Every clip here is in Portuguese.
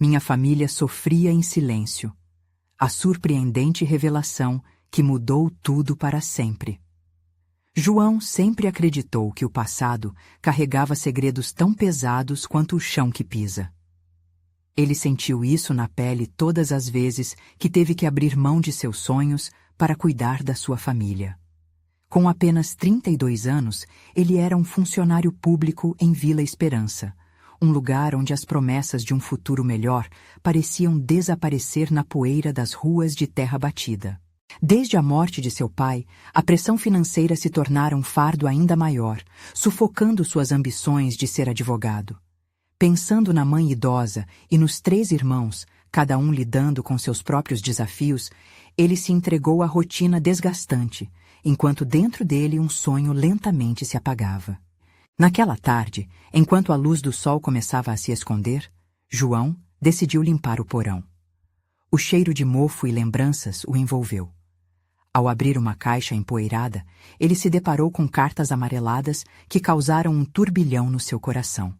Minha família sofria em silêncio. A surpreendente revelação que mudou tudo para sempre. João sempre acreditou que o passado carregava segredos tão pesados quanto o chão que pisa. Ele sentiu isso na pele todas as vezes que teve que abrir mão de seus sonhos para cuidar da sua família. Com apenas 32 anos, ele era um funcionário público em Vila Esperança, um lugar onde as promessas de um futuro melhor pareciam desaparecer na poeira das ruas de terra batida. Desde a morte de seu pai, a pressão financeira se tornara um fardo ainda maior, sufocando suas ambições de ser advogado. Pensando na mãe idosa e nos 3 irmãos, cada um lidando com seus próprios desafios, ele se entregou à rotina desgastante, enquanto dentro dele um sonho lentamente se apagava. Naquela tarde, enquanto a luz do sol começava a se esconder, João decidiu limpar o porão. O cheiro de mofo e lembranças o envolveu. Ao abrir uma caixa empoeirada, ele se deparou com cartas amareladas que causaram um turbilhão no seu coração.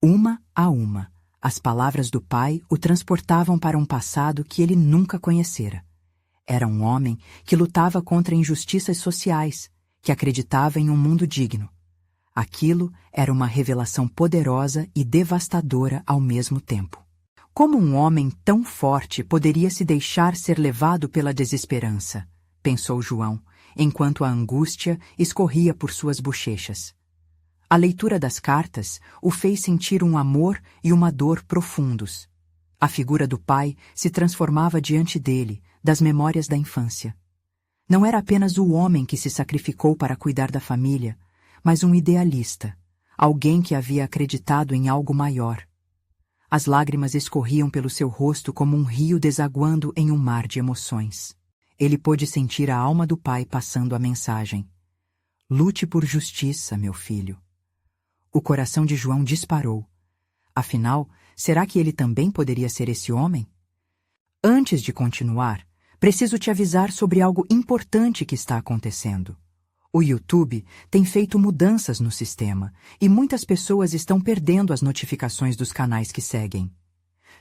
Uma a uma, as palavras do pai o transportavam para um passado que ele nunca conhecera. Era um homem que lutava contra injustiças sociais, que acreditava em um mundo digno. Aquilo era uma revelação poderosa e devastadora ao mesmo tempo. Como um homem tão forte poderia se deixar ser levado pela desesperança? Pensou João, enquanto a angústia escorria por suas bochechas. A leitura das cartas o fez sentir um amor e uma dor profundos. A figura do pai se transformava diante dele, das memórias da infância. Não era apenas o homem que se sacrificou para cuidar da família, mas um idealista, alguém que havia acreditado em algo maior. As lágrimas escorriam pelo seu rosto como um rio desaguando em um mar de emoções. Ele pôde sentir a alma do pai passando a mensagem: "Lute por justiça, meu filho." O coração de João disparou. Afinal, será que ele também poderia ser esse homem? Antes de continuar, preciso te avisar sobre algo importante que está acontecendo. O YouTube tem feito mudanças no sistema e muitas pessoas estão perdendo as notificações dos canais que seguem.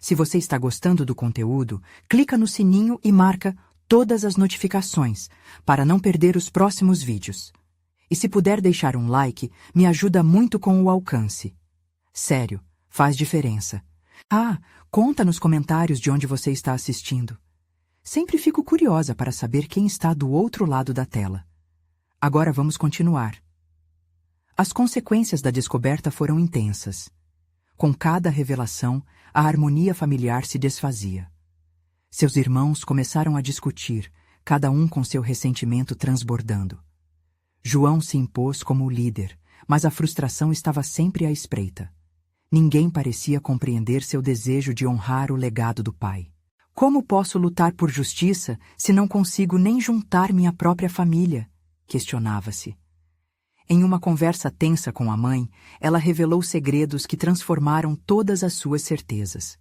Se você está gostando do conteúdo, clica no sininho e marca todas as notificações para não perder os próximos vídeos. E se puder deixar um like, me ajuda muito com o alcance. Sério, faz diferença. Conta nos comentários de onde você está assistindo. Sempre fico curiosa para saber quem está do outro lado da tela. Agora vamos continuar. As consequências da descoberta foram intensas. Com cada revelação, a harmonia familiar se desfazia. Seus irmãos começaram a discutir, cada um com seu ressentimento transbordando. João se impôs como o líder, mas a frustração estava sempre à espreita. Ninguém parecia compreender seu desejo de honrar o legado do pai. Como posso lutar por justiça se não consigo nem juntar minha própria família? Questionava-se. Em uma conversa tensa com a mãe, ela revelou segredos que transformaram todas as suas certezas.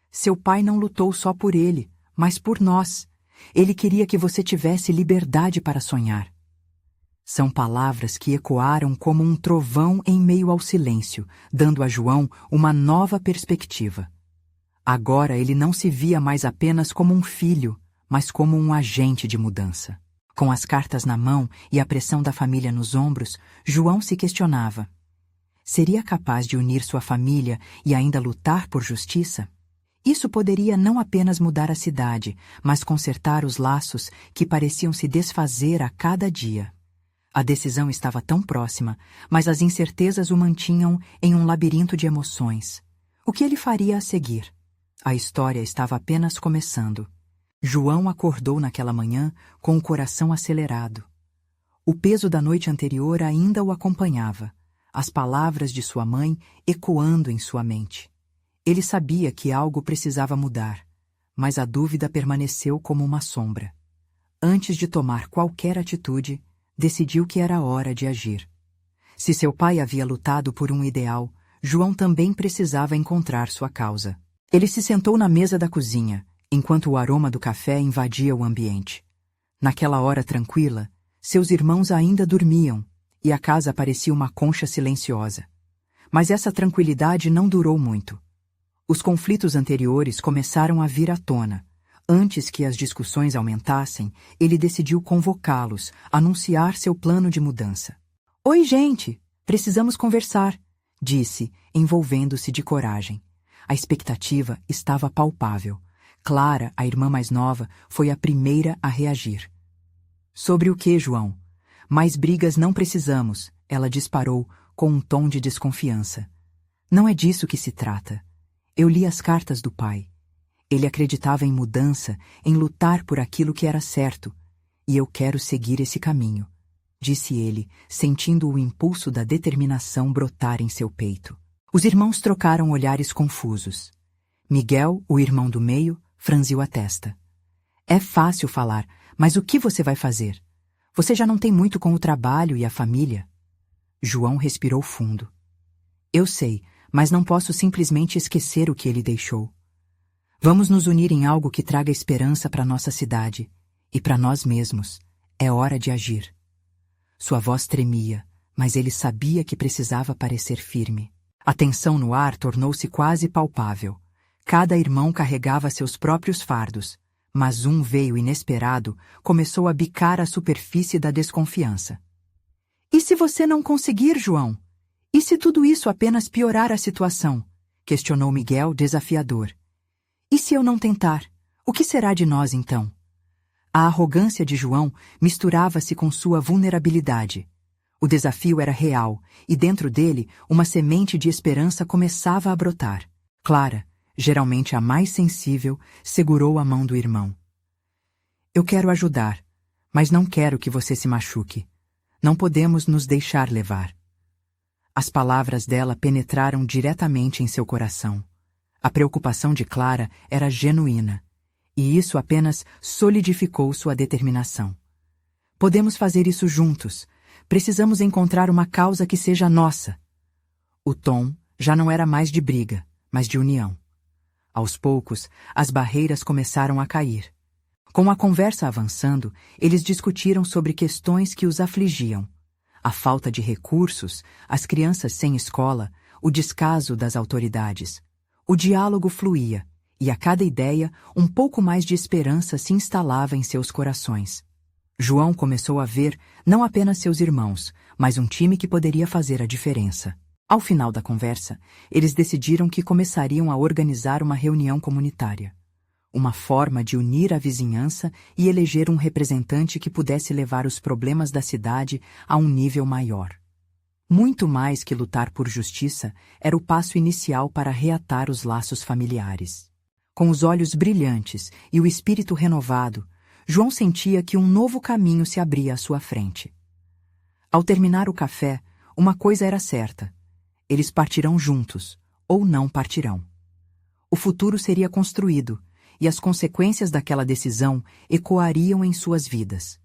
Seu pai não lutou só por ele, mas por nós. Ele queria que você tivesse liberdade para sonhar. São palavras que ecoaram como um trovão em meio ao silêncio, dando a João uma nova perspectiva. Agora ele não se via mais apenas como um filho, mas como um agente de mudança. Com as cartas na mão e a pressão da família nos ombros, João se questionava: seria capaz de unir sua família e ainda lutar por justiça? Isso poderia não apenas mudar a cidade, mas consertar os laços que pareciam se desfazer a cada dia. A decisão estava tão próxima, mas as incertezas o mantinham em um labirinto de emoções. O que ele faria a seguir? A história estava apenas começando. João acordou naquela manhã com o coração acelerado. O peso da noite anterior ainda o acompanhava, as palavras de sua mãe ecoando em sua mente. Ele sabia que algo precisava mudar, mas a dúvida permaneceu como uma sombra. Antes de tomar qualquer atitude, decidiu que era hora de agir. Se seu pai havia lutado por um ideal, João também precisava encontrar sua causa. Ele se sentou na mesa da cozinha, enquanto o aroma do café invadia o ambiente. Naquela hora tranquila, seus irmãos ainda dormiam, e a casa parecia uma concha silenciosa. Mas essa tranquilidade não durou muito. Os conflitos anteriores começaram a vir à tona. Antes que as discussões aumentassem, ele decidiu convocá-los, anunciar seu plano de mudança. "Oi, gente! Precisamos conversar", disse, envolvendo-se de coragem. A expectativa estava palpável. Clara, a irmã mais nova, foi a primeira a reagir. "Sobre o que, João? Mais brigas não precisamos", ela disparou, com um tom de desconfiança. "Não é disso que se trata. Eu li as cartas do pai. Ele acreditava em mudança, em lutar por aquilo que era certo, e eu quero seguir esse caminho", disse ele, sentindo o impulso da determinação brotar em seu peito. Os irmãos trocaram olhares confusos. Miguel, o irmão do meio, franziu a testa. "É fácil falar, mas o que você vai fazer? Você já não tem muito com o trabalho e a família." João respirou fundo. "Eu sei, mas não posso simplesmente esquecer o que ele deixou. Vamos nos unir em algo que traga esperança para nossa cidade e para nós mesmos. É hora de agir." Sua voz tremia, mas ele sabia que precisava parecer firme. A tensão no ar tornou-se quase palpável. Cada irmão carregava seus próprios fardos, mas um veio inesperado, começou a bicar a superfície da desconfiança. "E se você não conseguir, João? E se tudo isso apenas piorar a situação?" questionou Miguel, desafiador. "E se eu não tentar? O que será de nós então?" A arrogância de João misturava-se com sua vulnerabilidade. O desafio era real, e dentro dele uma semente de esperança começava a brotar. Clara, geralmente a mais sensível, segurou a mão do irmão. "Eu quero ajudar, mas não quero que você se machuque. Não podemos nos deixar levar." As palavras dela penetraram diretamente em seu coração. A preocupação de Clara era genuína, e isso apenas solidificou sua determinação. "Podemos fazer isso juntos. Precisamos encontrar uma causa que seja nossa." O tom já não era mais de briga, mas de união. Aos poucos, as barreiras começaram a cair. Com a conversa avançando, eles discutiram sobre questões que os afligiam: a falta de recursos, as crianças sem escola, o descaso das autoridades. O diálogo fluía, e a cada ideia, um pouco mais de esperança se instalava em seus corações. João começou a ver não apenas seus irmãos, mas um time que poderia fazer a diferença. Ao final da conversa, eles decidiram que começariam a organizar uma reunião comunitária. Uma forma de unir a vizinhança e eleger um representante que pudesse levar os problemas da cidade a um nível maior. Muito mais que lutar por justiça, era o passo inicial para reatar os laços familiares. Com os olhos brilhantes e o espírito renovado, João sentia que um novo caminho se abria à sua frente. Ao terminar o café, uma coisa era certa: eles partirão juntos, ou não partirão. O futuro seria construído, e as consequências daquela decisão ecoariam em suas vidas.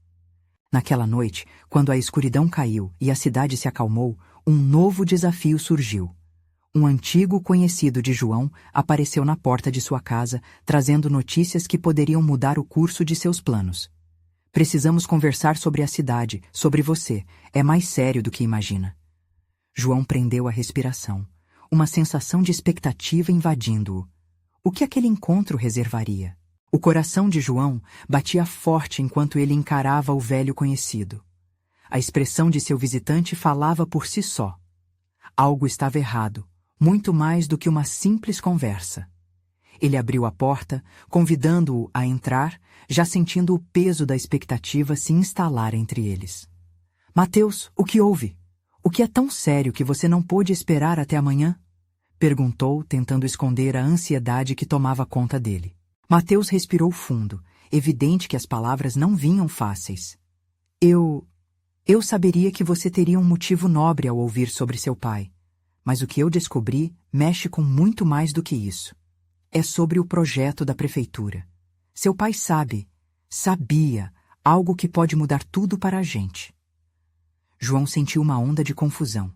Naquela noite, quando a escuridão caiu e a cidade se acalmou, um novo desafio surgiu. Um antigo conhecido de João apareceu na porta de sua casa, trazendo notícias que poderiam mudar o curso de seus planos. "Precisamos conversar sobre a cidade, sobre você. É mais sério do que imagina." João prendeu a respiração, uma sensação de expectativa invadindo-o. O que aquele encontro reservaria? O coração de João batia forte enquanto ele encarava o velho conhecido. A expressão de seu visitante falava por si só. Algo estava errado, muito mais do que uma simples conversa. Ele abriu a porta, convidando-o a entrar, já sentindo o peso da expectativa se instalar entre eles. "Mateus, o que houve? O que é tão sério que você não pôde esperar até amanhã?" perguntou, tentando esconder a ansiedade que tomava conta dele. Mateus respirou fundo, evidente que as palavras não vinham fáceis. Eu saberia que você teria um motivo nobre ao ouvir sobre seu pai, mas o que eu descobri mexe com muito mais do que isso. É sobre o projeto da prefeitura. Seu pai sabia, algo que pode mudar tudo para a gente." João sentiu uma onda de confusão.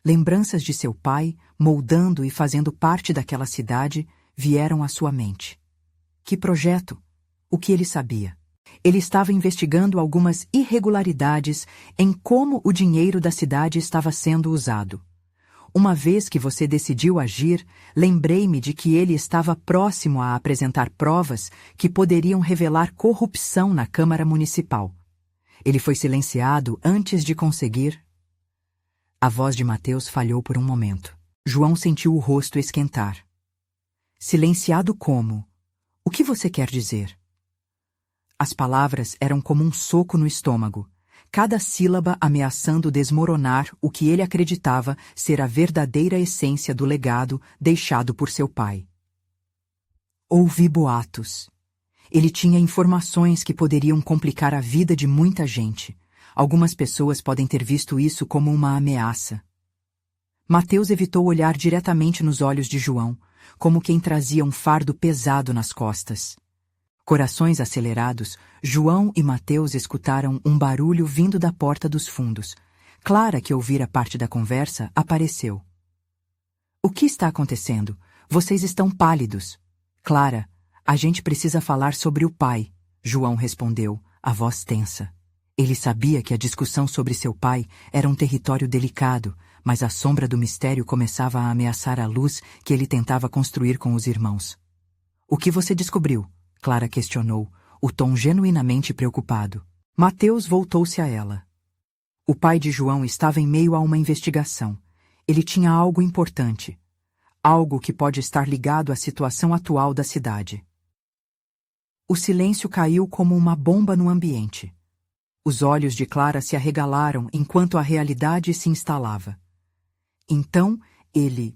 Lembranças de seu pai, moldando e fazendo parte daquela cidade, vieram à sua mente. Que projeto? O que ele sabia? Ele estava investigando algumas irregularidades em como o dinheiro da cidade estava sendo usado. Uma vez que você decidiu agir, lembrei-me de que ele estava próximo a apresentar provas que poderiam revelar corrupção na Câmara Municipal. Ele foi silenciado antes de conseguir. A voz de Mateus falhou por um momento. João sentiu o rosto esquentar. Silenciado como? O que você quer dizer? As palavras eram como um soco no estômago, cada sílaba ameaçando desmoronar o que ele acreditava ser a verdadeira essência do legado deixado por seu pai. Ouvi boatos. Ele tinha informações que poderiam complicar a vida de muita gente. Algumas pessoas podem ter visto isso como uma ameaça. Mateus evitou olhar diretamente nos olhos de João, como quem trazia um fardo pesado nas costas. Corações acelerados, João e Mateus escutaram um barulho vindo da porta dos fundos. Clara, que ouvira parte da conversa, apareceu. O que está acontecendo? Vocês estão pálidos. Clara, a gente precisa falar sobre o pai, João respondeu, a voz tensa. Ele sabia que a discussão sobre seu pai era um território delicado, mas a sombra do mistério começava a ameaçar a luz que ele tentava construir com os irmãos. O que você descobriu? Clara questionou, o tom genuinamente preocupado. Mateus voltou-se a ela. O pai de João estava em meio a uma investigação. Ele tinha algo importante. Algo que pode estar ligado à situação atual da cidade. O silêncio caiu como uma bomba no ambiente. Os olhos de Clara se arregalaram enquanto a realidade se instalava. Então, ele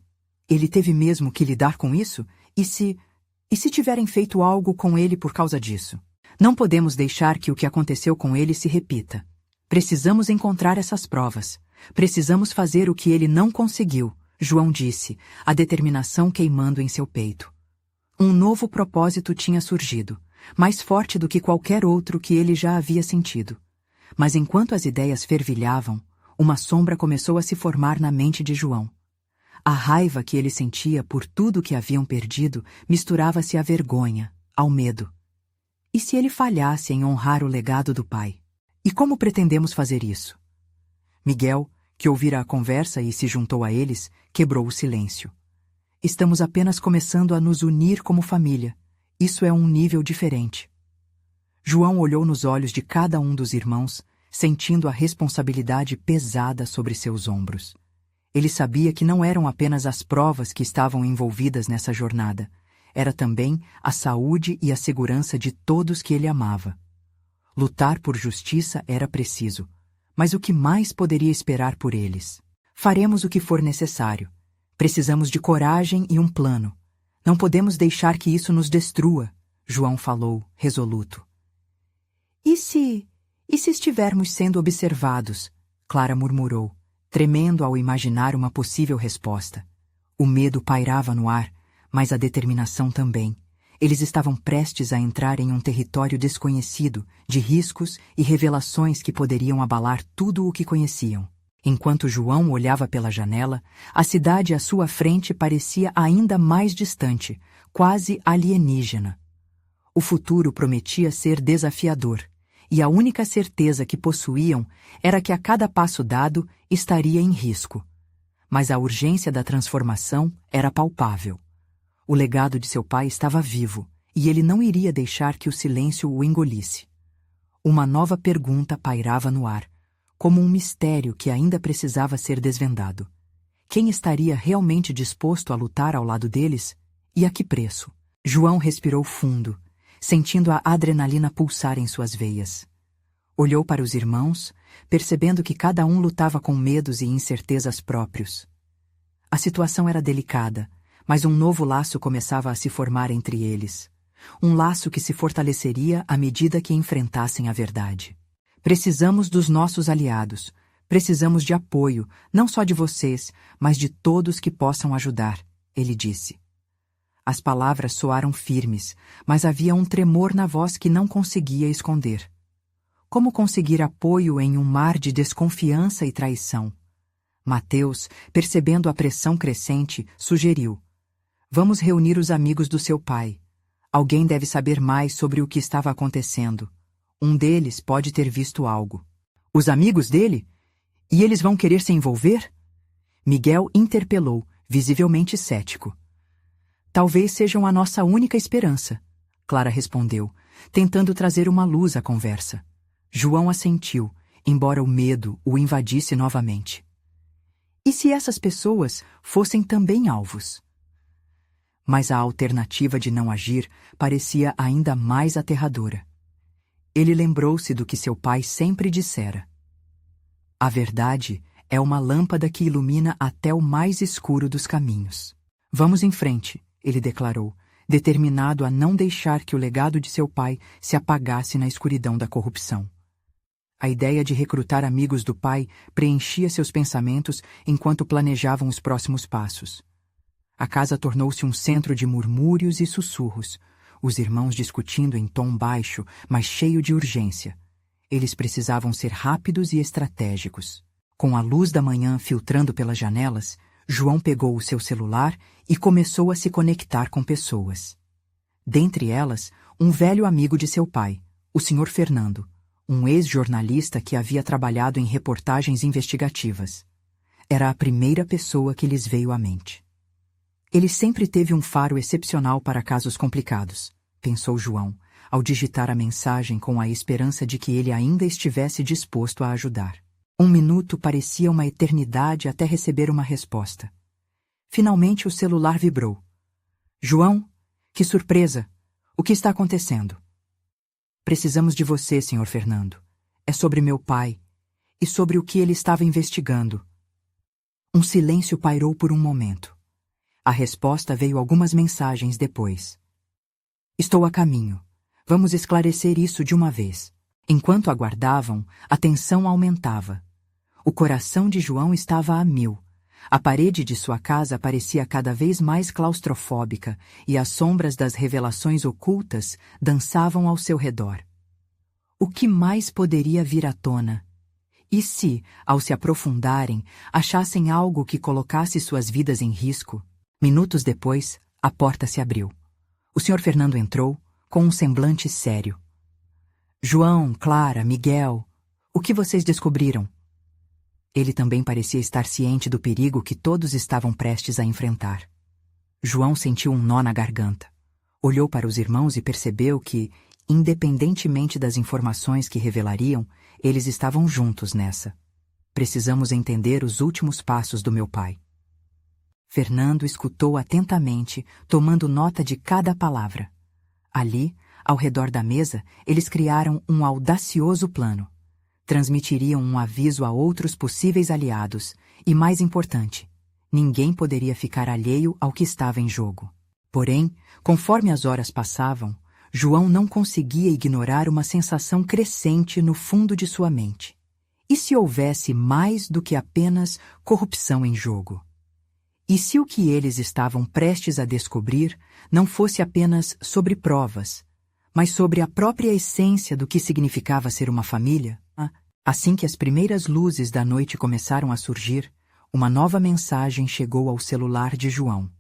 teve mesmo que lidar com isso? E se tiverem feito algo com ele por causa disso? Não podemos deixar que o que aconteceu com ele se repita. Precisamos encontrar essas provas. Precisamos fazer o que ele não conseguiu, João disse, a determinação queimando em seu peito. Um novo propósito tinha surgido, mais forte do que qualquer outro que ele já havia sentido. Mas enquanto as ideias fervilhavam, uma sombra começou a se formar na mente de João. A raiva que ele sentia por tudo que haviam perdido misturava-se à vergonha, ao medo. E se ele falhasse em honrar o legado do pai? E como pretendemos fazer isso? Miguel, que ouvira a conversa e se juntou a eles, quebrou o silêncio. Estamos apenas começando a nos unir como família. Isso é um nível diferente. João olhou nos olhos de cada um dos irmãos, sentindo a responsabilidade pesada sobre seus ombros. Ele sabia que não eram apenas as provas que estavam envolvidas nessa jornada, era também a saúde e a segurança de todos que ele amava. Lutar por justiça era preciso, mas o que mais poderia esperar por eles? Faremos o que for necessário. Precisamos de coragem e um plano. Não podemos deixar que isso nos destrua, João falou, resoluto. E se estivermos sendo observados? Clara murmurou, tremendo ao imaginar uma possível resposta. O medo pairava no ar, mas a determinação também. Eles estavam prestes a entrar em um território desconhecido, de riscos e revelações que poderiam abalar tudo o que conheciam. Enquanto João olhava pela janela, a cidade à sua frente parecia ainda mais distante, quase alienígena. O futuro prometia ser desafiador, e a única certeza que possuíam era que a cada passo dado estaria em risco. Mas a urgência da transformação era palpável. O legado de seu pai estava vivo, e ele não iria deixar que o silêncio o engolisse. Uma nova pergunta pairava no ar, como um mistério que ainda precisava ser desvendado. Quem estaria realmente disposto a lutar ao lado deles? E a que preço? João respirou fundo, sentindo a adrenalina pulsar em suas veias. Olhou para os irmãos, percebendo que cada um lutava com medos e incertezas próprios. A situação era delicada, mas um novo laço começava a se formar entre eles. Um laço que se fortaleceria à medida que enfrentassem a verdade. Precisamos dos nossos aliados. Precisamos de apoio, não só de vocês, mas de todos que possam ajudar, ele disse. As palavras soaram firmes, mas havia um tremor na voz que não conseguia esconder. Como conseguir apoio em um mar de desconfiança e traição? Mateus, percebendo a pressão crescente, sugeriu: Vamos reunir os amigos do seu pai. Alguém deve saber mais sobre o que estava acontecendo. Um deles pode ter visto algo. Os amigos dele? E eles vão querer se envolver? Miguel interpelou, visivelmente cético. Talvez sejam a nossa única esperança, Clara respondeu, tentando trazer uma luz à conversa. João assentiu, embora o medo o invadisse novamente. E se essas pessoas fossem também alvos? Mas a alternativa de não agir parecia ainda mais aterradora. Ele lembrou-se do que seu pai sempre dissera. A verdade é uma lâmpada que ilumina até o mais escuro dos caminhos. Vamos em frente, ele declarou, determinado a não deixar que o legado de seu pai se apagasse na escuridão da corrupção. A ideia de recrutar amigos do pai preenchia seus pensamentos enquanto planejavam os próximos passos. A casa tornou-se um centro de murmúrios e sussurros, os irmãos discutindo em tom baixo, mas cheio de urgência. Eles precisavam ser rápidos e estratégicos. Com a luz da manhã filtrando pelas janelas, João pegou o seu celular e começou a se conectar com pessoas. Dentre elas, um velho amigo de seu pai, o Sr. Fernando, um ex-jornalista que havia trabalhado em reportagens investigativas. Era a primeira pessoa que lhes veio à mente. Ele sempre teve um faro excepcional para casos complicados, pensou João, ao digitar a mensagem com a esperança de que ele ainda estivesse disposto a ajudar. 1 minuto parecia uma eternidade até receber uma resposta. Finalmente o celular vibrou. João, que surpresa! O que está acontecendo? Precisamos de você, Sr. Fernando. É sobre meu pai e sobre o que ele estava investigando. Um silêncio pairou por um momento. A resposta veio algumas mensagens depois. Estou a caminho. Vamos esclarecer isso de uma vez. Enquanto aguardavam, a tensão aumentava. O coração de João estava a 1000. A parede de sua casa parecia cada vez mais claustrofóbica e as sombras das revelações ocultas dançavam ao seu redor. O que mais poderia vir à tona? E se, ao se aprofundarem, achassem algo que colocasse suas vidas em risco? Minutos depois, a porta se abriu. O Sr. Fernando entrou, com um semblante sério. João, Clara, Miguel, o que vocês descobriram? Ele também parecia estar ciente do perigo que todos estavam prestes a enfrentar. João sentiu um nó na garganta. Olhou para os irmãos e percebeu que, independentemente das informações que revelariam, eles estavam juntos nessa. Precisamos entender os últimos passos do meu pai. Fernando escutou atentamente, tomando nota de cada palavra. Ali, ao redor da mesa, eles criaram um audacioso plano. Transmitiriam um aviso a outros possíveis aliados e, mais importante, ninguém poderia ficar alheio ao que estava em jogo. Porém, conforme as horas passavam, João não conseguia ignorar uma sensação crescente no fundo de sua mente. E se houvesse mais do que apenas corrupção em jogo? E se o que eles estavam prestes a descobrir não fosse apenas sobre provas, mas sobre a própria essência do que significava ser uma família? Assim que as primeiras luzes da noite começaram a surgir, uma nova mensagem chegou ao celular de João.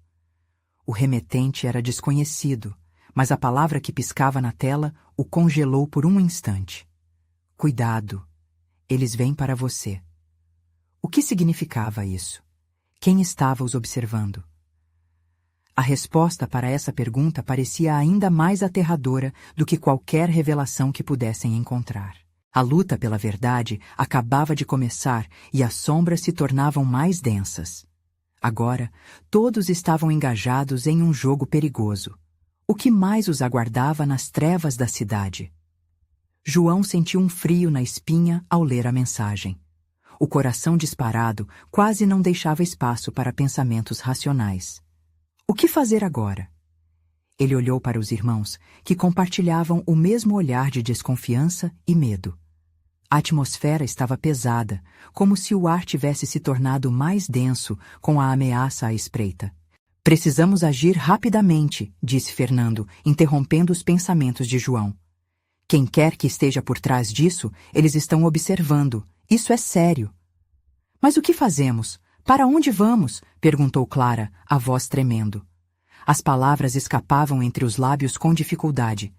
O remetente era desconhecido, mas a palavra que piscava na tela o congelou por um instante. Cuidado, eles vêm para você. O que significava isso? Quem estava os observando? A resposta para essa pergunta parecia ainda mais aterradora do que qualquer revelação que pudessem encontrar. A luta pela verdade acabava de começar e as sombras se tornavam mais densas. Agora, todos estavam engajados em um jogo perigoso. O que mais os aguardava nas trevas da cidade? João sentiu um frio na espinha ao ler a mensagem. O coração disparado quase não deixava espaço para pensamentos racionais. O que fazer agora? Ele olhou para os irmãos, que compartilhavam o mesmo olhar de desconfiança e medo. A atmosfera estava pesada, como se o ar tivesse se tornado mais denso com a ameaça à espreita. Precisamos agir rapidamente, disse Fernando, interrompendo os pensamentos de João. Quem quer que esteja por trás disso, eles estão observando. Isso é sério. Mas o que fazemos? Para onde vamos? Perguntou Clara, a voz tremendo. As palavras escapavam entre os lábios com dificuldade.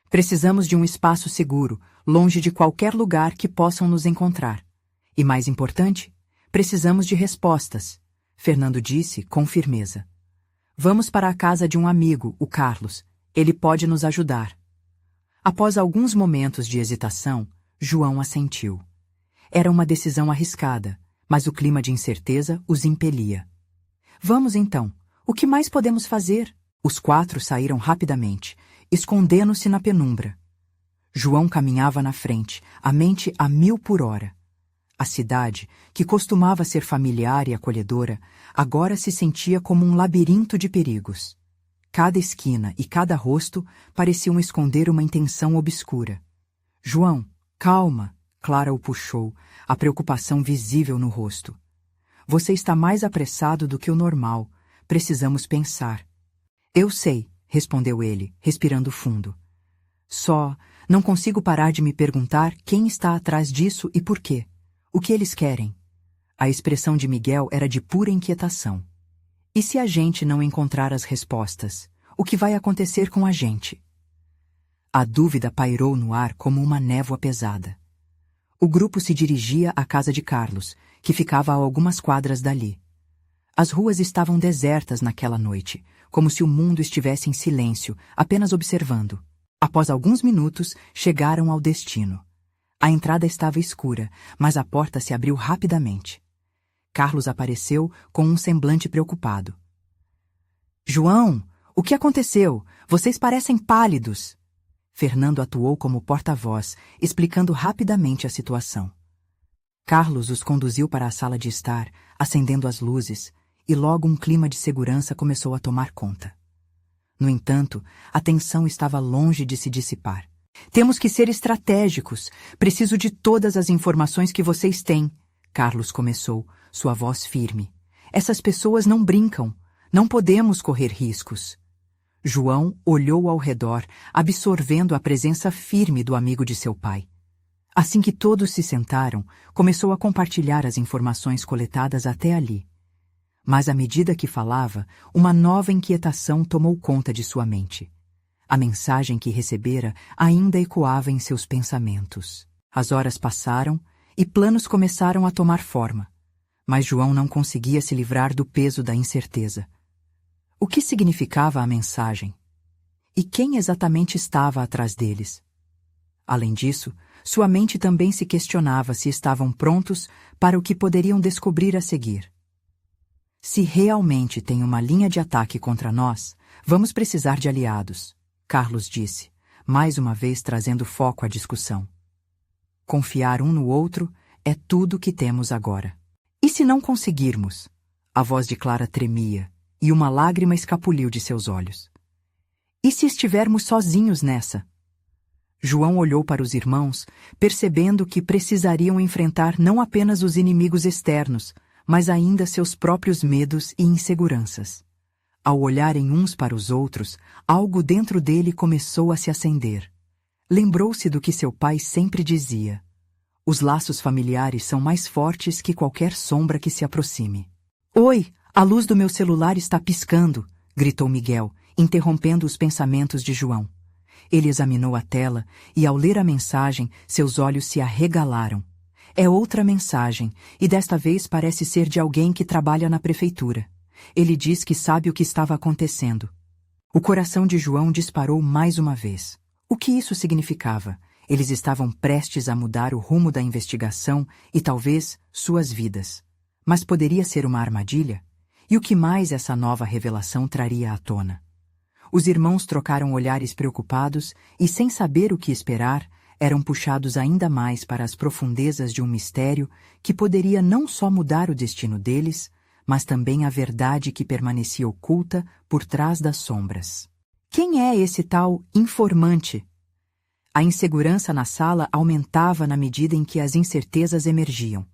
Precisamos de um espaço seguro, longe de qualquer lugar que possam nos encontrar. E mais importante, precisamos de respostas. Fernando disse com firmeza. Vamos para a casa de um amigo, o Carlos. Ele pode nos ajudar. Após alguns momentos de hesitação, João assentiu. Era uma decisão arriscada, mas o clima de incerteza os impelia. Vamos então. O que mais podemos fazer? Os 4 saíram rapidamente, escondendo-se na penumbra. João caminhava na frente, a mente a 1000 por hora. A cidade, que costumava ser familiar e acolhedora, agora se sentia como um labirinto de perigos. Cada esquina e cada rosto pareciam esconder uma intenção obscura. João, calma, Clara o puxou, a preocupação visível no rosto. Você está mais apressado do que o normal. Precisamos pensar. Eu sei, respondeu ele, respirando fundo. Só não consigo parar de me perguntar quem está atrás disso e por quê. O que eles querem? A expressão de Miguel era de pura inquietação. E se a gente não encontrar as respostas, o que vai acontecer com a gente? A dúvida pairou no ar como uma névoa pesada. O grupo se dirigia à casa de Carlos, que ficava a algumas quadras dali. As ruas estavam desertas naquela noite, como se o mundo estivesse em silêncio, apenas observando. Após alguns minutos, chegaram ao destino. A entrada estava escura, mas a porta se abriu rapidamente. Carlos apareceu com um semblante preocupado. João, o que aconteceu? Vocês parecem pálidos. Fernando atuou como porta-voz, explicando rapidamente a situação. Carlos os conduziu para a sala de estar, acendendo as luzes, e logo um clima de segurança começou a tomar conta. No entanto, a tensão estava longe de se dissipar. Temos que ser estratégicos. Preciso de todas as informações que vocês têm. Carlos começou, sua voz firme. Essas pessoas não brincam. Não podemos correr riscos. João olhou ao redor, absorvendo a presença firme do amigo de seu pai. Assim que todos se sentaram, começou a compartilhar as informações coletadas até ali. Mas à medida que falava, uma nova inquietação tomou conta de sua mente. A mensagem que recebera ainda ecoava em seus pensamentos. As horas passaram e planos começaram a tomar forma. Mas João não conseguia se livrar do peso da incerteza. O que significava a mensagem? E quem exatamente estava atrás deles? Além disso, sua mente também se questionava se estavam prontos para o que poderiam descobrir a seguir. Se realmente tem uma linha de ataque contra nós, vamos precisar de aliados. Carlos disse, mais uma vez trazendo foco à discussão. Confiar um no outro é tudo que temos agora. E se não conseguirmos? A voz de Clara tremia, e uma lágrima escapuliu de seus olhos. E se estivermos sozinhos nessa? João olhou para os irmãos, percebendo que precisariam enfrentar não apenas os inimigos externos, mas ainda seus próprios medos e inseguranças. Ao olharem uns para os outros, algo dentro dele começou a se acender. Lembrou-se do que seu pai sempre dizia. Os laços familiares são mais fortes que qualquer sombra que se aproxime. Oi, a luz do meu celular está piscando, gritou Miguel, interrompendo os pensamentos de João. Ele examinou a tela e, ao ler a mensagem, seus olhos se arregalaram. É outra mensagem, e desta vez parece ser de alguém que trabalha na prefeitura. Ele diz que sabe o que estava acontecendo. O coração de João disparou mais uma vez. O que isso significava? Eles estavam prestes a mudar o rumo da investigação e talvez suas vidas. Mas poderia ser uma armadilha? E o que mais essa nova revelação traria à tona? Os irmãos trocaram olhares preocupados e, sem saber o que esperar, eram puxados ainda mais para as profundezas de um mistério que poderia não só mudar o destino deles, mas também a verdade que permanecia oculta por trás das sombras. Quem é esse tal informante? A insegurança na sala aumentava na medida em que as incertezas emergiam.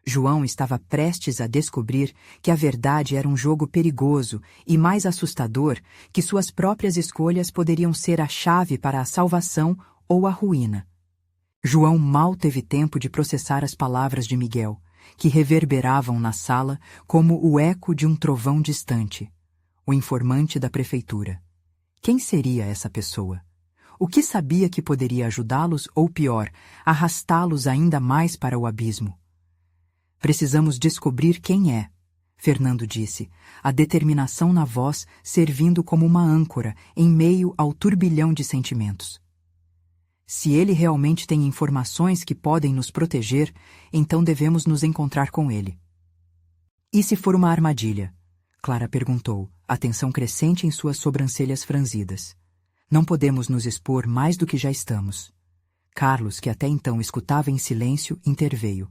João estava prestes a descobrir que a verdade era um jogo perigoso e mais assustador que suas próprias escolhas poderiam ser a chave para a salvação ou a ruína. João mal teve tempo de processar as palavras de Miguel, que reverberavam na sala como o eco de um trovão distante. O informante da prefeitura. Quem seria essa pessoa? O que sabia que poderia ajudá-los ou, pior, arrastá-los ainda mais para o abismo? Precisamos descobrir quem é. Fernando disse, a determinação na voz servindo como uma âncora em meio ao turbilhão de sentimentos. Se ele realmente tem informações que podem nos proteger, então devemos nos encontrar com ele. E se for uma armadilha? Clara perguntou, atenção crescente em suas sobrancelhas franzidas. Não podemos nos expor mais do que já estamos. Carlos, que até então escutava em silêncio, interveio.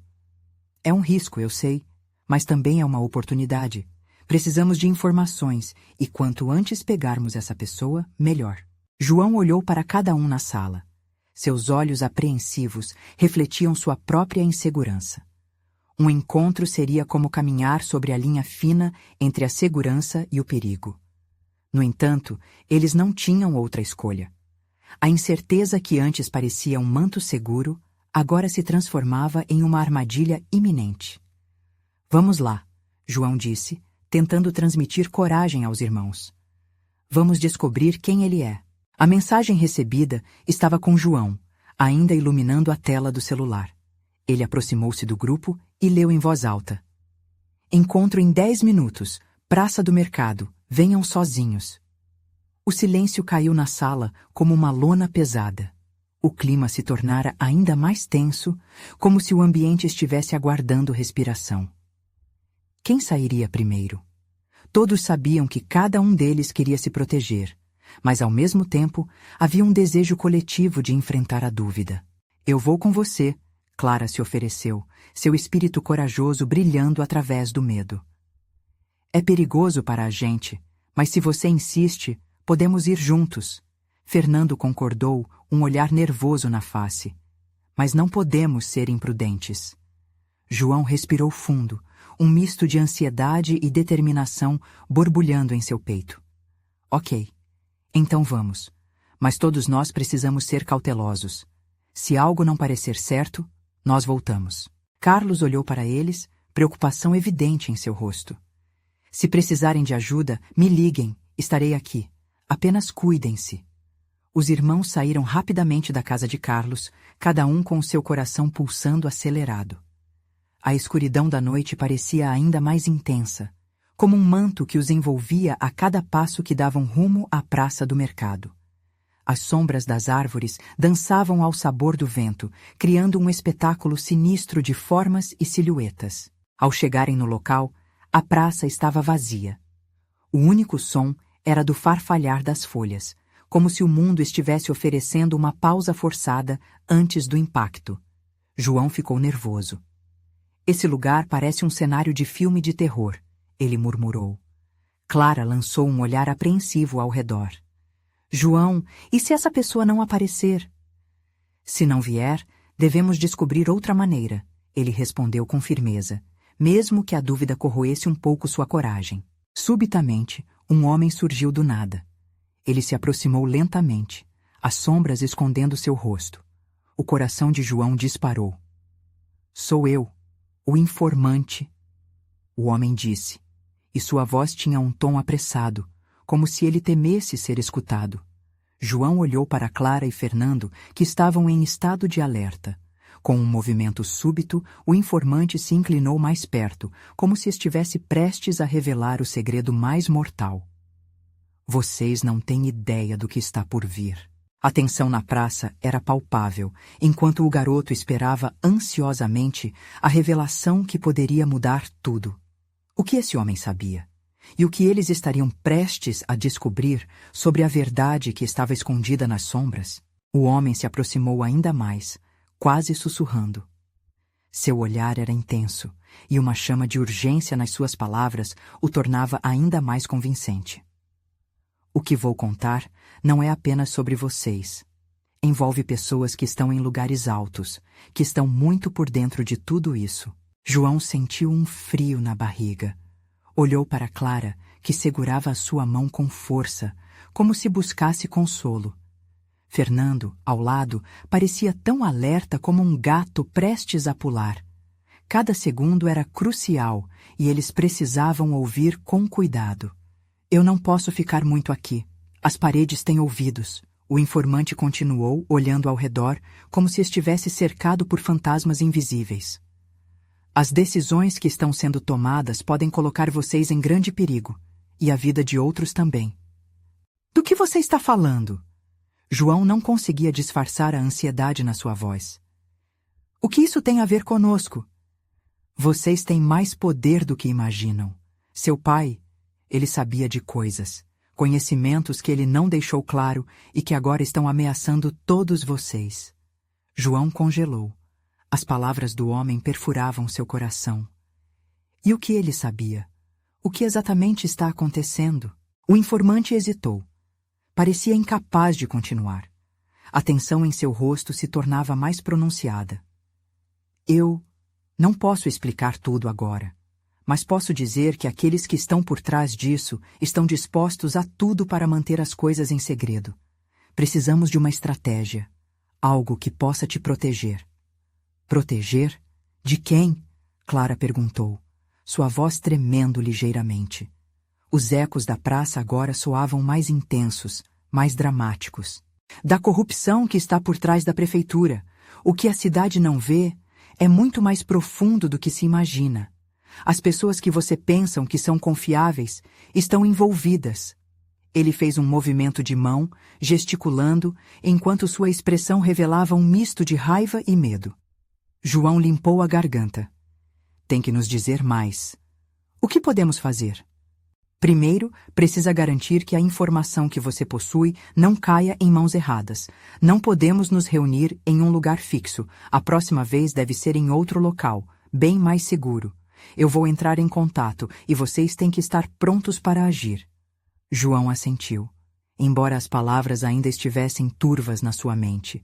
É um risco, eu sei, mas também é uma oportunidade. Precisamos de informações, e quanto antes pegarmos essa pessoa, melhor. João olhou para cada um na sala. Seus olhos apreensivos refletiam sua própria insegurança. Um encontro seria como caminhar sobre a linha fina entre a segurança e o perigo. No entanto, eles não tinham outra escolha. A incerteza que antes parecia um manto seguro, agora se transformava em uma armadilha iminente. Vamos lá, João disse, tentando transmitir coragem aos irmãos. Vamos descobrir quem ele é. A mensagem recebida estava com João, ainda iluminando a tela do celular. Ele aproximou-se do grupo e leu em voz alta. Encontro em 10 minutos, Praça do Mercado, venham sozinhos. O silêncio caiu na sala como uma lona pesada. O clima se tornara ainda mais tenso, como se o ambiente estivesse aguardando respiração. Quem sairia primeiro? Todos sabiam que cada um deles queria se proteger, mas ao mesmo tempo havia um desejo coletivo de enfrentar a dúvida. Eu vou com você, Clara se ofereceu, seu espírito corajoso brilhando através do medo. É perigoso para a gente, mas se você insiste, podemos ir juntos. Fernando concordou, um olhar nervoso na face. Mas não podemos ser imprudentes. João respirou fundo, um misto de ansiedade e determinação borbulhando em seu peito. Ok, então vamos. Mas todos nós precisamos ser cautelosos. Se algo não parecer certo, nós voltamos. Carlos olhou para eles, preocupação evidente em seu rosto. Se precisarem de ajuda, me liguem, estarei aqui. Apenas cuidem-se. Os irmãos saíram rapidamente da casa de Carlos, cada um com o seu coração pulsando acelerado. A escuridão da noite parecia ainda mais intensa, como um manto que os envolvia a cada passo que davam rumo à praça do mercado. As sombras das árvores dançavam ao sabor do vento, criando um espetáculo sinistro de formas e silhuetas. Ao chegarem no local, a praça estava vazia. O único som era do farfalhar das folhas, como se o mundo estivesse oferecendo uma pausa forçada antes do impacto. João ficou nervoso. Esse lugar parece um cenário de filme de terror, ele murmurou. Clara lançou um olhar apreensivo ao redor. João, e se essa pessoa não aparecer? Se não vier, devemos descobrir outra maneira, ele respondeu com firmeza, mesmo que a dúvida corroesse um pouco sua coragem. Subitamente, um homem surgiu do nada. Ele se aproximou lentamente, as sombras escondendo seu rosto. O coração de João disparou. Sou eu, o informante, o homem disse, e sua voz tinha um tom apressado, como se ele temesse ser escutado. João olhou para Clara e Fernando, que estavam em estado de alerta. Com um movimento súbito, o informante se inclinou mais perto, como se estivesse prestes a revelar o segredo mais mortal. Vocês não têm ideia do que está por vir. A tensão na praça era palpável, enquanto o garoto esperava ansiosamente a revelação que poderia mudar tudo. O que esse homem sabia? E o que eles estariam prestes a descobrir sobre a verdade que estava escondida nas sombras? O homem se aproximou ainda mais, quase sussurrando. Seu olhar era intenso, e uma chama de urgência nas suas palavras o tornava ainda mais convincente. O que vou contar não é apenas sobre vocês. Envolve pessoas que estão em lugares altos, que estão muito por dentro de tudo isso. João sentiu um frio na barriga. Olhou para Clara, que segurava a sua mão com força, como se buscasse consolo. Fernando, ao lado, parecia tão alerta como um gato prestes a pular. Cada segundo era crucial e eles precisavam ouvir com cuidado. Eu não posso ficar muito aqui. As paredes têm ouvidos. O informante continuou, olhando ao redor, como se estivesse cercado por fantasmas invisíveis. As decisões que estão sendo tomadas podem colocar vocês em grande perigo, e a vida de outros também. Do que você está falando? João não conseguia disfarçar a ansiedade na sua voz. O que isso tem a ver conosco? Vocês têm mais poder do que imaginam. Seu pai, ele sabia de coisas, conhecimentos que ele não deixou claro e que agora estão ameaçando todos vocês. João congelou. As palavras do homem perfuravam seu coração. E o que ele sabia? O que exatamente está acontecendo? O informante hesitou. Parecia incapaz de continuar. A tensão em seu rosto se tornava mais pronunciada. Eu não posso explicar tudo agora, mas posso dizer que aqueles que estão por trás disso estão dispostos a tudo para manter as coisas em segredo. Precisamos de uma estratégia, algo que possa te proteger. Proteger? De quem? Clara perguntou, sua voz tremendo ligeiramente. Os ecos da praça agora soavam mais intensos, mais dramáticos. Da corrupção que está por trás da prefeitura. O que a cidade não vê é muito mais profundo do que se imagina. As pessoas que você pensa que são confiáveis estão envolvidas. Ele fez um movimento de mão, gesticulando, enquanto sua expressão revelava um misto de raiva e medo. João limpou a garganta. Tem que nos dizer mais. O que podemos fazer? Primeiro, precisa garantir que a informação que você possui não caia em mãos erradas. Não podemos nos reunir em um lugar fixo. A próxima vez deve ser em outro local, bem mais seguro. Eu vou entrar em contato e vocês têm que estar prontos para agir. João assentiu, embora as palavras ainda estivessem turvas na sua mente.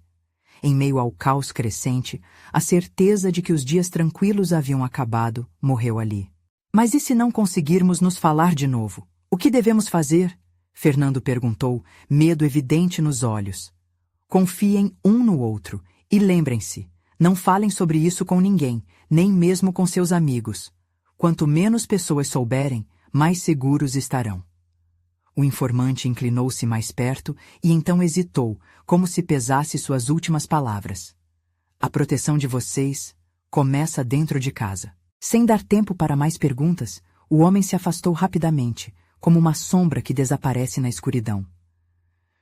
Em meio ao caos crescente, a certeza de que os dias tranquilos haviam acabado morreu ali. Mas e se não conseguirmos nos falar de novo? O que devemos fazer? Fernando perguntou, medo evidente nos olhos. Confiem um no outro e lembrem-se, não falem sobre isso com ninguém, nem mesmo com seus amigos. Quanto menos pessoas souberem, mais seguros estarão. O informante inclinou-se mais perto e então hesitou, como se pesasse suas últimas palavras. A proteção de vocês começa dentro de casa. Sem dar tempo para mais perguntas, o homem se afastou rapidamente, como uma sombra que desaparece na escuridão.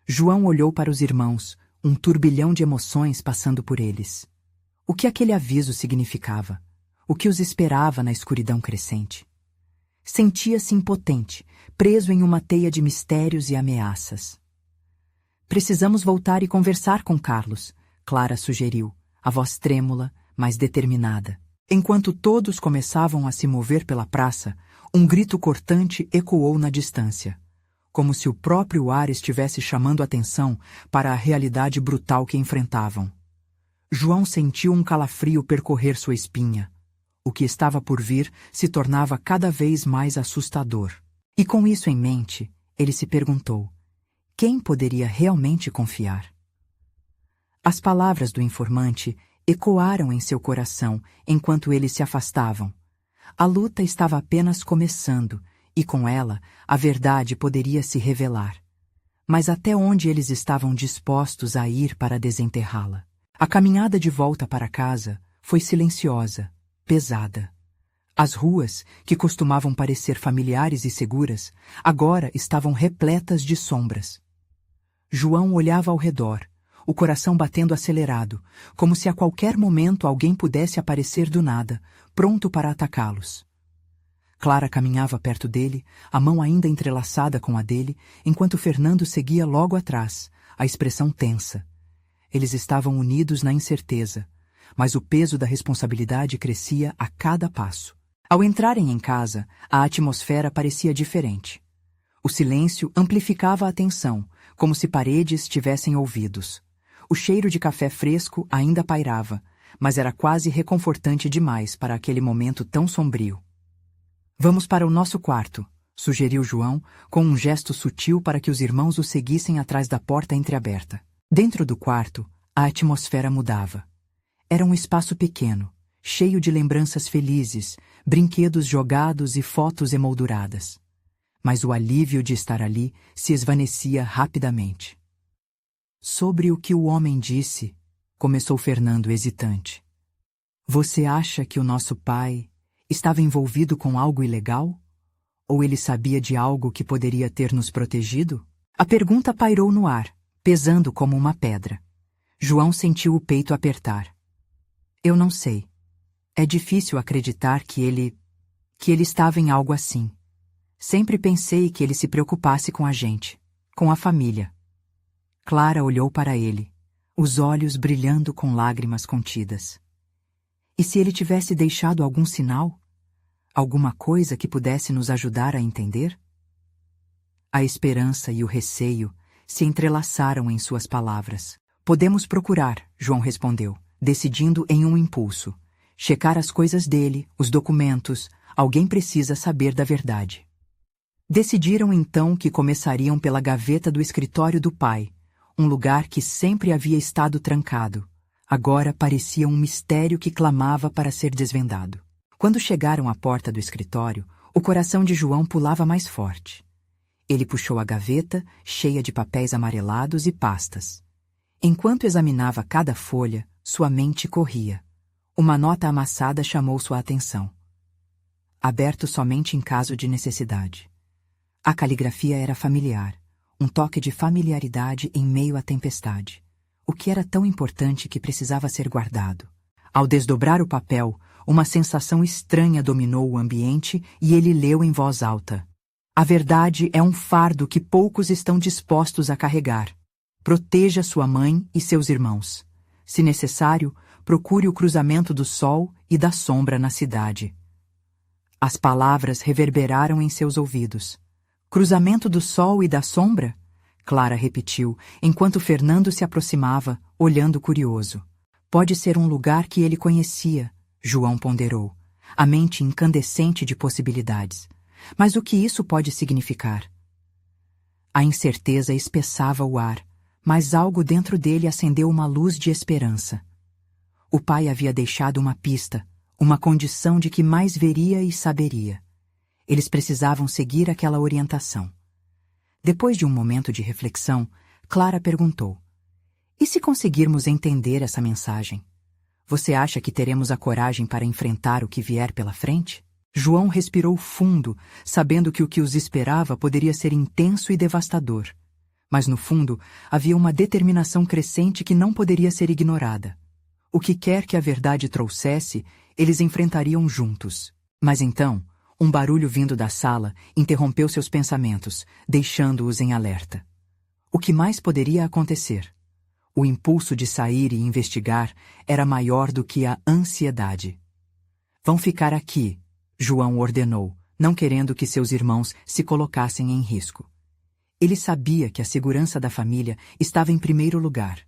João olhou para os irmãos, um turbilhão de emoções passando por eles. O que aquele aviso significava? O que os esperava na escuridão crescente? Sentia-se impotente, preso em uma teia de mistérios e ameaças. Precisamos voltar e conversar com Carlos, Clara sugeriu, a voz trêmula, mas determinada. Enquanto todos começavam a se mover pela praça, um grito cortante ecoou na distância, como se o próprio ar estivesse chamando atenção para a realidade brutal que enfrentavam. João sentiu um calafrio percorrer sua espinha. O que estava por vir se tornava cada vez mais assustador. E com isso em mente, ele se perguntou: quem poderia realmente confiar? As palavras do informante ecoaram em seu coração enquanto eles se afastavam. A luta estava apenas começando, e com ela, a verdade poderia se revelar. Mas até onde eles estavam dispostos a ir para desenterrá-la? A caminhada de volta para casa foi silenciosa, pesada. As ruas, que costumavam parecer familiares e seguras, agora estavam repletas de sombras. João olhava ao redor, o coração batendo acelerado, como se a qualquer momento alguém pudesse aparecer do nada, pronto para atacá-los. Clara caminhava perto dele, a mão ainda entrelaçada com a dele, enquanto Fernando seguia logo atrás, a expressão tensa. Eles estavam unidos na incerteza, mas o peso da responsabilidade crescia a cada passo. Ao entrarem em casa, a atmosfera parecia diferente. O silêncio amplificava a tensão, como se paredes tivessem ouvidos. O cheiro de café fresco ainda pairava, mas era quase reconfortante demais para aquele momento tão sombrio. Vamos para o nosso quarto, sugeriu João, com um gesto sutil para que os irmãos o seguissem atrás da porta entreaberta. Dentro do quarto, a atmosfera mudava. Era um espaço pequeno, cheio de lembranças felizes, brinquedos jogados e fotos emolduradas. Mas o alívio de estar ali se esvaecia rapidamente. Sobre o que o homem disse, começou Fernando hesitante. Você acha que o nosso pai estava envolvido com algo ilegal? Ou ele sabia de algo que poderia ter nos protegido? A pergunta pairou no ar, pesando como uma pedra. João sentiu o peito apertar. Eu não sei. É difícil acreditar que ele estava em algo assim. Sempre pensei que ele se preocupasse com a gente, com a família. Clara olhou para ele, os olhos brilhando com lágrimas contidas. E se ele tivesse deixado algum sinal? Alguma coisa que pudesse nos ajudar a entender? A esperança e o receio se entrelaçaram em suas palavras. Podemos procurar, João respondeu, decidindo em um impulso. Checar as coisas dele, os documentos, alguém precisa saber da verdade. Decidiram então que começariam pela gaveta do escritório do pai, um lugar que sempre havia estado trancado. Agora parecia um mistério que clamava para ser desvendado. Quando chegaram à porta do escritório, o coração de João pulava mais forte. Ele puxou a gaveta, cheia de papéis amarelados e pastas. Enquanto examinava cada folha, sua mente corria. Uma nota amassada chamou sua atenção. Aberto somente em caso de necessidade. A caligrafia era familiar, um toque de familiaridade em meio à tempestade. O que era tão importante que precisava ser guardado. Ao desdobrar o papel, uma sensação estranha dominou o ambiente e ele leu em voz alta. A verdade é um fardo que poucos estão dispostos a carregar. Proteja sua mãe e seus irmãos. Se necessário, procure o cruzamento do sol e da sombra na cidade. As palavras reverberaram em seus ouvidos. Cruzamento do sol e da sombra? Clara repetiu, enquanto Fernando se aproximava, olhando curioso. Pode ser um lugar que ele conhecia, João ponderou, a mente incandescente de possibilidades. Mas o que isso pode significar? A incerteza espessava o ar, mas algo dentro dele acendeu uma luz de esperança. O pai havia deixado uma pista, uma condição de que mais veria e saberia. Eles precisavam seguir aquela orientação. Depois de um momento de reflexão, Clara perguntou: e se conseguirmos entender essa mensagem? Você acha que teremos a coragem para enfrentar o que vier pela frente? João respirou fundo, sabendo que o que os esperava poderia ser intenso e devastador. Mas no fundo, havia uma determinação crescente que não poderia ser ignorada. O que quer que a verdade trouxesse, eles enfrentariam juntos. Mas então, um barulho vindo da sala interrompeu seus pensamentos, deixando-os em alerta. O que mais poderia acontecer? O impulso de sair e investigar era maior do que a ansiedade. Vão ficar aqui, João ordenou, não querendo que seus irmãos se colocassem em risco. Ele sabia que a segurança da família estava em primeiro lugar.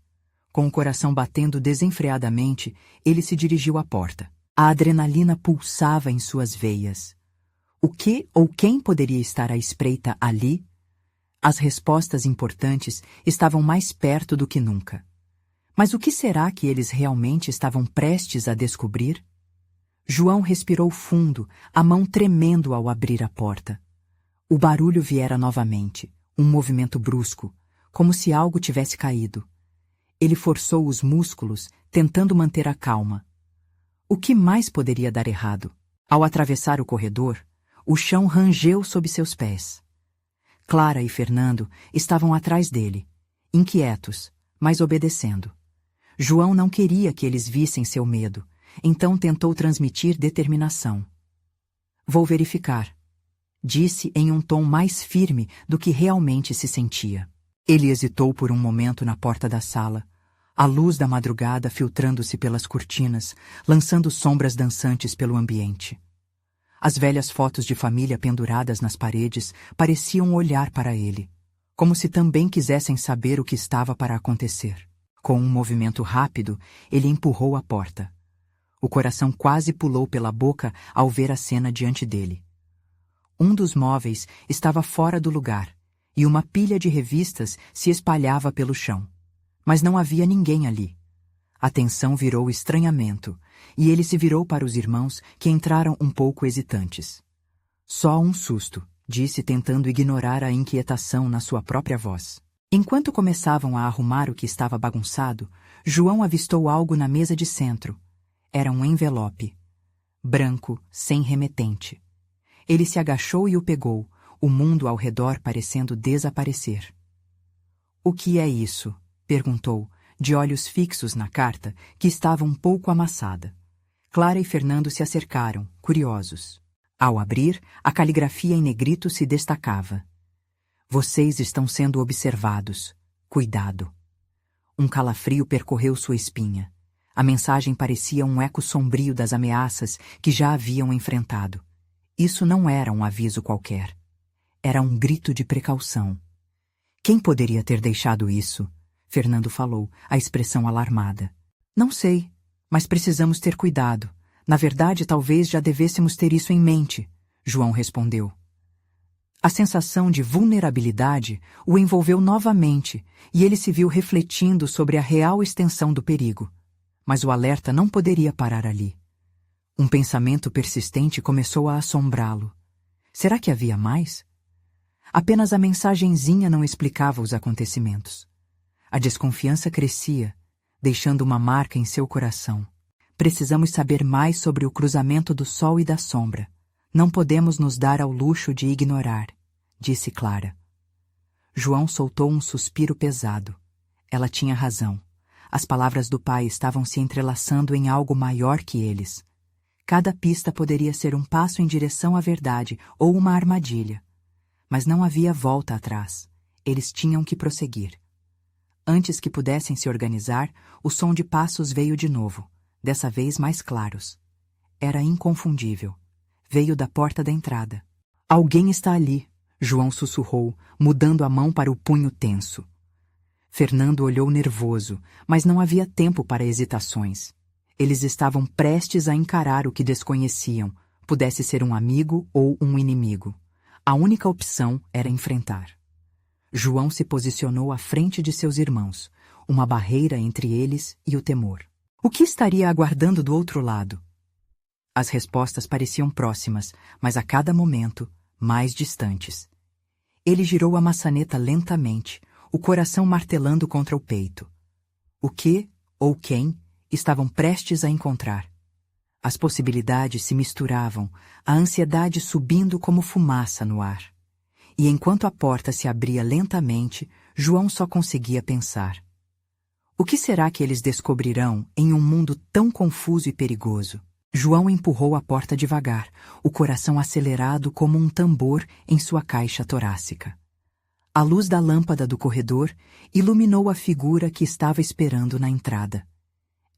Com o coração batendo desenfreadamente, ele se dirigiu à porta. A adrenalina pulsava em suas veias. O que ou quem poderia estar à espreita ali? As respostas importantes estavam mais perto do que nunca. Mas o que será que eles realmente estavam prestes a descobrir? João respirou fundo, a mão tremendo ao abrir a porta. O barulho viera novamente, um movimento brusco, como se algo tivesse caído. Ele forçou os músculos, tentando manter a calma. O que mais poderia dar errado? Ao atravessar o corredor, o chão rangeu sob seus pés. Clara e Fernando estavam atrás dele, inquietos, mas obedecendo. João não queria que eles vissem seu medo, então tentou transmitir determinação. Vou verificar, disse em um tom mais firme do que realmente se sentia. Ele hesitou por um momento na porta da sala, a luz da madrugada filtrando-se pelas cortinas, lançando sombras dançantes pelo ambiente. As velhas fotos de família penduradas nas paredes pareciam olhar para ele, como se também quisessem saber o que estava para acontecer. Com um movimento rápido, ele empurrou a porta. O coração quase pulou pela boca ao ver a cena diante dele. Um dos móveis estava fora do lugar, e uma pilha de revistas se espalhava pelo chão. Mas não havia ninguém ali. A tensão virou estranhamento, e ele se virou para os irmãos, que entraram um pouco hesitantes. Só um susto, disse tentando ignorar a inquietação na sua própria voz. Enquanto começavam a arrumar o que estava bagunçado, João avistou algo na mesa de centro. Era um envelope. Branco, sem remetente. Ele se agachou e o pegou, o mundo ao redor parecendo desaparecer. "O que é isso?" perguntou, de olhos fixos na carta, que estava um pouco amassada. Clara e Fernando se acercaram, curiosos. Ao abrir, a caligrafia em negrito se destacava. "Vocês estão sendo observados. Cuidado." Um calafrio percorreu sua espinha. A mensagem parecia um eco sombrio das ameaças que já haviam enfrentado. Isso não era um aviso qualquer. Era um grito de precaução. "Quem poderia ter deixado isso?" Fernando falou, a expressão alarmada. "Não sei, mas precisamos ter cuidado. Na verdade, talvez já devêssemos ter isso em mente", João respondeu. A sensação de vulnerabilidade o envolveu novamente e ele se viu refletindo sobre a real extensão do perigo. Mas o alerta não poderia parar ali. Um pensamento persistente começou a assombrá-lo. Será que havia mais? Apenas a mensagenzinha não explicava os acontecimentos. A desconfiança crescia, deixando uma marca em seu coração. "Precisamos saber mais sobre o cruzamento do sol e da sombra. Não podemos nos dar ao luxo de ignorar", disse Clara. João soltou um suspiro pesado. Ela tinha razão. As palavras do pai estavam se entrelaçando em algo maior que eles. Cada pista poderia ser um passo em direção à verdade ou uma armadilha. Mas não havia volta atrás. Eles tinham que prosseguir. Antes que pudessem se organizar, o som de passos veio de novo, dessa vez mais claros. Era inconfundível. Veio da porta da entrada. "Alguém está ali", João sussurrou, mudando a mão para o punho tenso. Fernando olhou nervoso, mas não havia tempo para hesitações. Eles estavam prestes a encarar o que desconheciam, pudesse ser um amigo ou um inimigo. A única opção era enfrentar. João se posicionou à frente de seus irmãos, uma barreira entre eles e o temor. O que estaria aguardando do outro lado? As respostas pareciam próximas, mas a cada momento, mais distantes. Ele girou a maçaneta lentamente, o coração martelando contra o peito. O que, ou quem, estavam prestes a encontrar? As possibilidades se misturavam, a ansiedade subindo como fumaça no ar. E enquanto a porta se abria lentamente, João só conseguia pensar. O que será que eles descobrirão em um mundo tão confuso e perigoso? João empurrou a porta devagar, o coração acelerado como um tambor em sua caixa torácica. A luz da lâmpada do corredor iluminou a figura que estava esperando na entrada.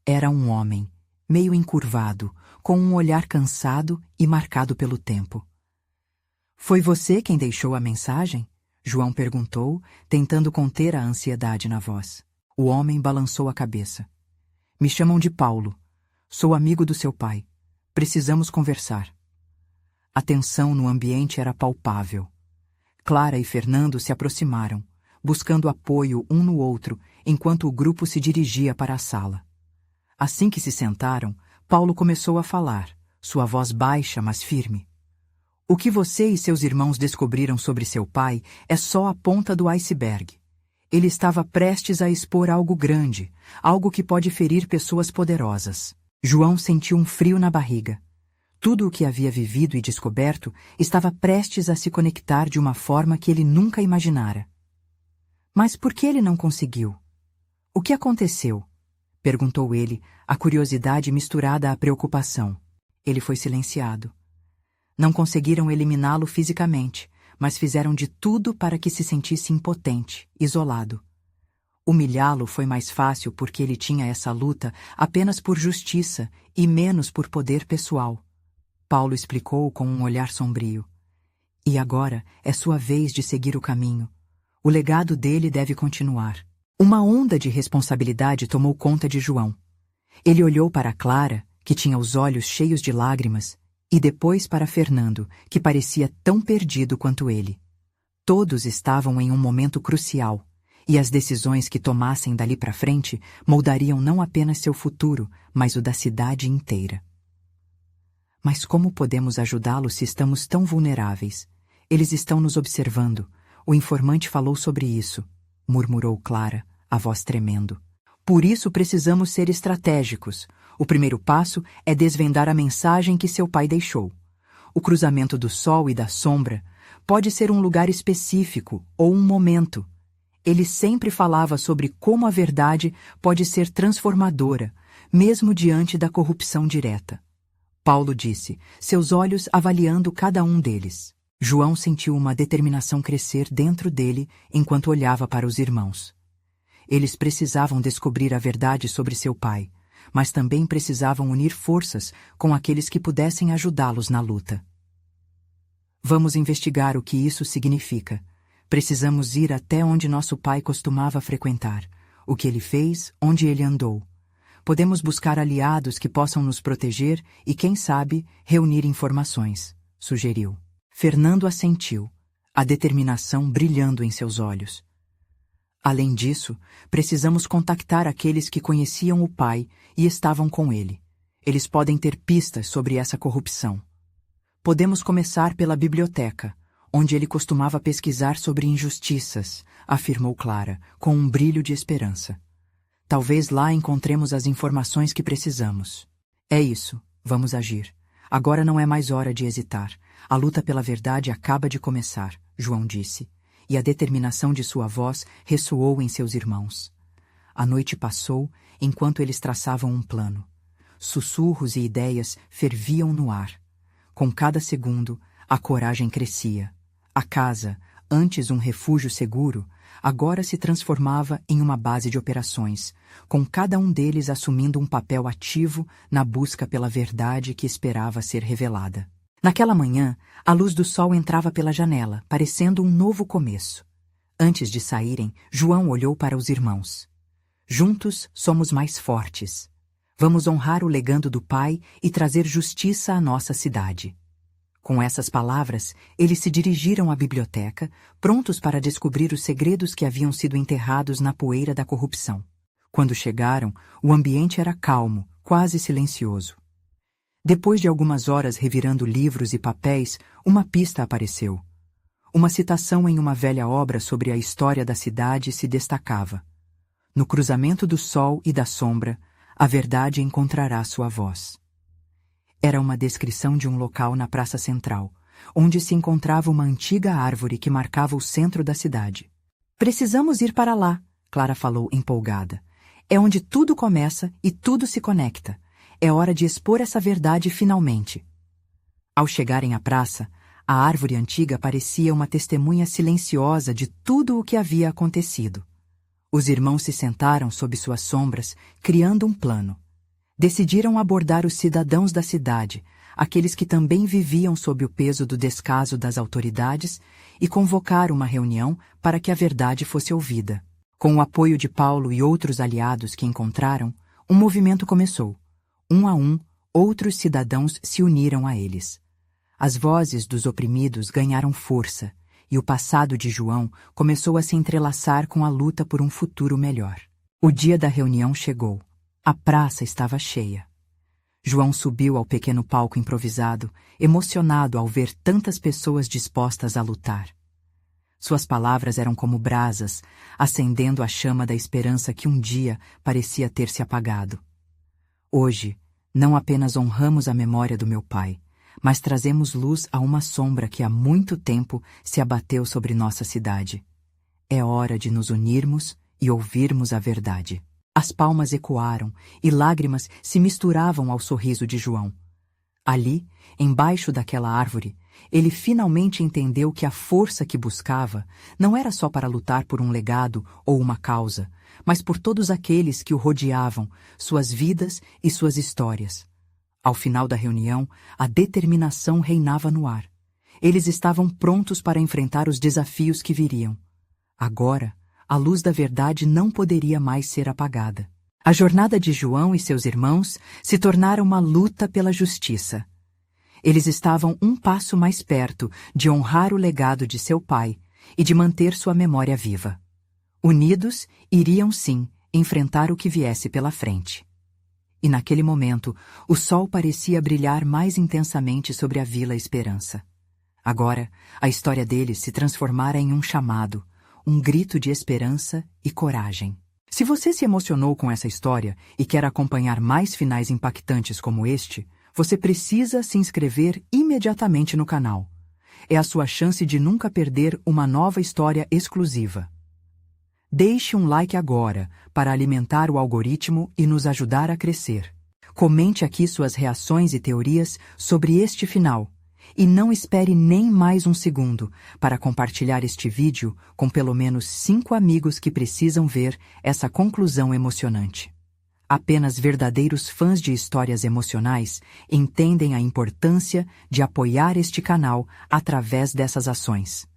Era um homem, meio encurvado, com um olhar cansado e marcado pelo tempo. "Foi você quem deixou a mensagem?" João perguntou, tentando conter a ansiedade na voz. O homem balançou a cabeça. "Me chamam de Paulo. Sou amigo do seu pai. Precisamos conversar." A tensão no ambiente era palpável. Clara e Fernando se aproximaram, buscando apoio um no outro, enquanto o grupo se dirigia para a sala. Assim que se sentaram, Paulo começou a falar, sua voz baixa, mas firme. "O que você e seus irmãos descobriram sobre seu pai é só a ponta do iceberg. Ele estava prestes a expor algo grande, algo que pode ferir pessoas poderosas." João sentiu um frio na barriga. Tudo o que havia vivido e descoberto estava prestes a se conectar de uma forma que ele nunca imaginara. Mas por que ele não conseguiu? "O que aconteceu?" perguntou ele, a curiosidade misturada à preocupação. Ele foi silenciado. Não conseguiram eliminá-lo fisicamente, mas fizeram de tudo para que se sentisse impotente, isolado. Humilhá-lo foi mais fácil porque ele tinha essa luta apenas por justiça e menos por poder pessoal. Paulo explicou com um olhar sombrio. "E agora é sua vez de seguir o caminho. O legado dele deve continuar." Uma onda de responsabilidade tomou conta de João. Ele olhou para Clara, que tinha os olhos cheios de lágrimas, e depois para Fernando, que parecia tão perdido quanto ele. Todos estavam em um momento crucial, e as decisões que tomassem dali para frente moldariam não apenas seu futuro, mas o da cidade inteira. "Mas como podemos ajudá-los se estamos tão vulneráveis? Eles estão nos observando. O informante falou sobre isso", murmurou Clara, a voz tremendo. Por isso precisamos ser estratégicos. O primeiro passo é desvendar a mensagem que seu pai deixou. O cruzamento do sol e da sombra pode ser um lugar específico ou um momento. Ele sempre falava sobre como a verdade pode ser transformadora, mesmo diante da corrupção direta. Paulo disse, seus olhos avaliando cada um deles. João sentiu uma determinação crescer dentro dele enquanto olhava para os irmãos. Eles precisavam descobrir a verdade sobre seu pai, mas também precisavam unir forças com aqueles que pudessem ajudá-los na luta. Vamos investigar o que isso significa. Precisamos ir até onde nosso pai costumava frequentar, o que ele fez, onde ele andou. Podemos buscar aliados que possam nos proteger e, quem sabe, reunir informações, sugeriu. Fernando assentiu, a determinação brilhando em seus olhos. Além disso, precisamos contactar aqueles que conheciam o pai e estavam com ele. Eles podem ter pistas sobre essa corrupção. Podemos começar pela biblioteca, onde ele costumava pesquisar sobre injustiças, afirmou Clara, com um brilho de esperança. Talvez lá encontremos as informações que precisamos. É isso, vamos agir. Agora não é mais hora de hesitar. A luta pela verdade acaba de começar, João disse, e a determinação de sua voz ressoou em seus irmãos. A noite passou enquanto eles traçavam um plano. Sussurros e ideias ferviam no ar. Com cada segundo, a coragem crescia. A casa, antes um refúgio seguro, agora se transformava em uma base de operações, com cada um deles assumindo um papel ativo na busca pela verdade que esperava ser revelada. Naquela manhã, a luz do sol entrava pela janela, parecendo um novo começo. Antes de saírem, João olhou para os irmãos. Juntos somos mais fortes. Vamos honrar o legado do pai e trazer justiça à nossa cidade. Com essas palavras, eles se dirigiram à biblioteca, prontos para descobrir os segredos que haviam sido enterrados na poeira da corrupção. Quando chegaram, o ambiente era calmo, quase silencioso. Depois de algumas horas revirando livros e papéis, uma pista apareceu. Uma citação em uma velha obra sobre a história da cidade se destacava. No cruzamento do sol e da sombra, a verdade encontrará sua voz. Era uma descrição de um local na praça central, onde se encontrava uma antiga árvore que marcava o centro da cidade. Precisamos ir para lá, Clara falou empolgada. É onde tudo começa e tudo se conecta. É hora de expor essa verdade finalmente. Ao chegarem à praça, a árvore antiga parecia uma testemunha silenciosa de tudo o que havia acontecido. Os irmãos se sentaram sob suas sombras, criando um plano. Decidiram abordar os cidadãos da cidade, aqueles que também viviam sob o peso do descaso das autoridades, e convocar uma reunião para que a verdade fosse ouvida. Com o apoio de Paulo e outros aliados que encontraram, um movimento começou. Um a um, outros cidadãos se uniram a eles. As vozes dos oprimidos ganharam força, e o passado de João começou a se entrelaçar com a luta por um futuro melhor. O dia da reunião chegou. A praça estava cheia. João subiu ao pequeno palco improvisado, emocionado ao ver tantas pessoas dispostas a lutar. Suas palavras eram como brasas, acendendo a chama da esperança que um dia parecia ter se apagado. Hoje, não apenas honramos a memória do meu pai, mas trazemos luz a uma sombra que há muito tempo se abateu sobre nossa cidade. É hora de nos unirmos e ouvirmos a verdade. As palmas ecoaram e lágrimas se misturavam ao sorriso de João. Ali, embaixo daquela árvore, ele finalmente entendeu que a força que buscava não era só para lutar por um legado ou uma causa, mas por todos aqueles que o rodeavam, suas vidas e suas histórias. Ao final da reunião, a determinação reinava no ar. Eles estavam prontos para enfrentar os desafios que viriam. Agora, a luz da verdade não poderia mais ser apagada. A jornada de João e seus irmãos se tornara uma luta pela justiça. Eles estavam um passo mais perto de honrar o legado de seu pai e de manter sua memória viva. Unidos, iriam sim enfrentar o que viesse pela frente. E naquele momento, o sol parecia brilhar mais intensamente sobre a Vila Esperança. Agora, a história deles se transformara em um chamado, um grito de esperança e coragem. Se você se emocionou com essa história e quer acompanhar mais finais impactantes como este, você precisa se inscrever imediatamente no canal. É a sua chance de nunca perder uma nova história exclusiva. Deixe um like agora para alimentar o algoritmo e nos ajudar a crescer. Comente aqui suas reações e teorias sobre este final. E não espere nem mais um segundo para compartilhar este vídeo com pelo menos 5 amigos que precisam ver essa conclusão emocionante. Apenas verdadeiros fãs de histórias emocionais entendem a importância de apoiar este canal através dessas ações.